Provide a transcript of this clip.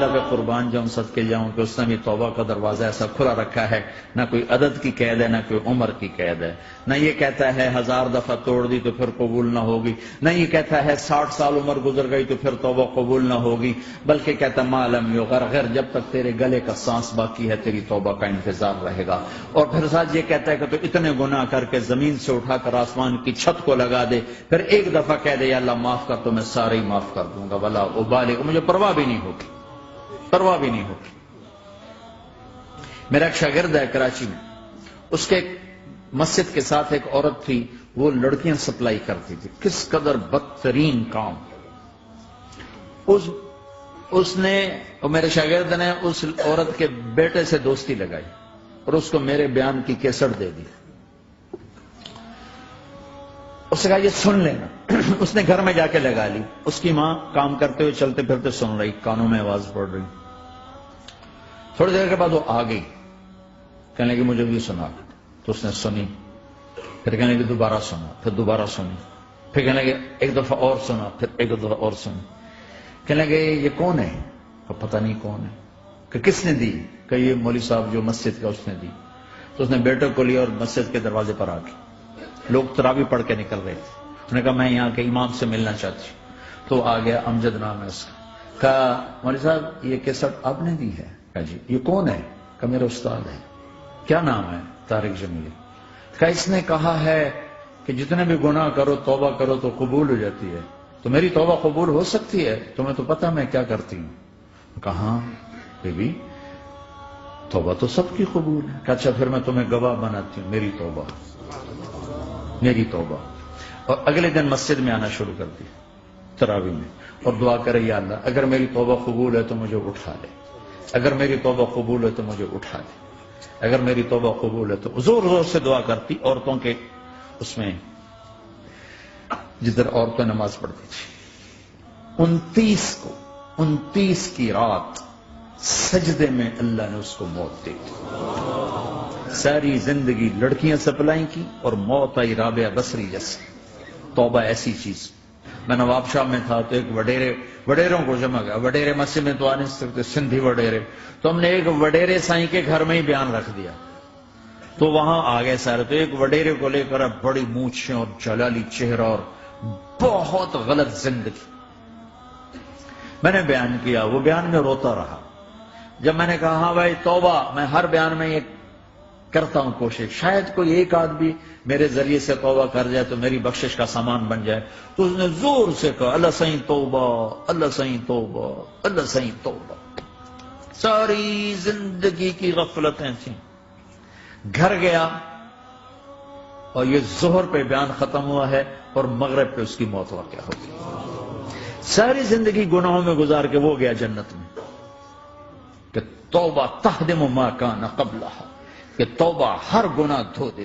اللہ کے قربان جاؤں صدقے جاؤں کہ اس نے بھی توبہ کا دروازہ ایسا کھلا رکھا ہے، نہ کوئی عدد کی قید ہے، نہ کوئی عمر کی قید ہے، نہ یہ کہتا ہے 1000 دفعہ توڑ دی تو پھر قبول نہ ہوگی، نہ یہ کہتا ہے 60 سال عمر گزر گئی تو پھر توبہ قبول نہ ہوگی، بلکہ کہتا ما لم یغرغر، جب تک تیرے گلے کا سانس باقی ہے تیری توبہ کا انتظار رہے گا۔ اور پھر ساتھ یہ کہتا ہے کہ تو اتنے گناہ کر کے زمین سے اٹھا کر آسمان کی چھت کو لگا دے، پھر ایک دفعہ کہہ دے یا اللہ معاف کر تو میں سارے ہی معاف کر دوں گا، ولا ابالغ، مجھے پرواہ بھی نہیں ہوگی، پرواہ بھی نہیں ہوگی۔ میرا ایک شاگرد ہے کراچی میں، اس کے مسجد کے ساتھ ایک عورت تھی، وہ لڑکیاں سپلائی کرتی تھی، کس قدر بدترین کام۔ اس نے، میرے شاگرد نے اس عورت کے بیٹے سے دوستی لگائی اور اس کو میرے بیان کی کیسٹ دے دی۔ اس نے کہا یہ سن لینا۔ اس نے گھر میں جا کے لگا لی، اس کی ماں کام کرتے ہوئے چلتے پھرتے سن رہی، کانوں میں آواز پڑ رہی۔ تھوڑی دیر کے بعد وہ آ گئی، کہنے لگی مجھے بھی سنا، تو اس نے سنی، پھر کہنے لگی دوبارہ سنا، پھر دوبارہ سنی، پھر کہنے لگی ایک دفعہ اور سنا، پھر ایک دفعہ اور سنی۔ کہنے لگے یہ کون ہے؟ پتہ نہیں کون ہے۔ کہ کس نے دی؟ کہ یہ مولوی صاحب جو مسجد کا، اس نے دی۔ تو اس نے بیٹے کو لیا اور مسجد کے دروازے پر آ گئی، لوگ تراویح پڑھ کے نکل رہے تھے، انہوں نے کہا میں یہاں کے امام سے ملنا چاہتی ہوں۔ تو آ گیا، امجد نام ہے اس کا۔ کہا مولوی صاحب یہ کیسٹ آپ نے دی ہے؟ کہا جی۔ یہ کون ہے؟ کہ میرا استاد ہے۔ کیا نام ہے؟ طارق جمیلی۔ کہا اس نے کہا ہے کہ جتنے بھی گناہ کرو توبہ کرو تو قبول ہو جاتی ہے، تو میری توبہ قبول ہو سکتی ہے؟ تمہیں تو پتہ میں کیا کرتی ہوں۔ کہا بی بی توبہ تو سب کی قبول ہے۔ کہ اچھا پھر میں تمہیں گواہ بناتی ہوں، میری توبہ، میری توبہ۔ اور اگلے دن مسجد میں آنا شروع کر دی تراویح میں، اور دعا کرے یا اللہ اگر میری توبہ قبول ہے تو مجھے اٹھا لے، اگر میری توبہ قبول ہے تو مجھے اٹھا لے، اگر میری توبہ قبول ہے تو زور زور سے دعا کرتی، عورتوں کے اس میں جدھر عورتیں نماز پڑھتی تھی۔ 29 کی رات سجدے میں اللہ نے اس کو موت دے دی۔ ساری زندگی لڑکیاں سپلائی کی اور موت آئی رابعہ بصری جیسی۔ توبہ ایسی چیز۔ میں نواب شاہ میں تھا تو ایک وڈیروں کو جمع گیا، وڈیرے مسجد میں تو آ نہیں سکتے، سندھی وڈیرے، تو ہم نے ایک وڈیرے سائیں کے گھر میں ہی بیان رکھ دیا، تو وہاں آ گئے سارے، تو ایک وڈیرے کو لے کر بڑی مونچھیں اور جلالی چہرہ اور بہت غلط زندگی۔ میں نے بیان کیا، وہ بیان میں روتا رہا۔ جب میں نے کہا ہاں بھائی توبہ، میں ہر بیان میں یہ کرتا ہوں کوشش، شاید کوئی ایک آدمی میرے ذریعے سے توبہ کر جائے تو میری بخشش کا سامان بن جائے، تو اس نے زور سے کہا اللہ سائیں توبہ، اللہ سائیں توبہ، اللہ سائیں توبہ۔ ساری زندگی کی غفلتیں تھیں۔ گھر گیا اور یہ ظہر پہ بیان ختم ہوا ہے اور مغرب پہ اس کی موت واقع ہو گئی۔ ساری زندگی گناہوں میں گزار کے وہ گیا جنت میں، کہ توبہ تہدم ما کان قبلہا، کہ توبہ ہر گناہ دھو دے۔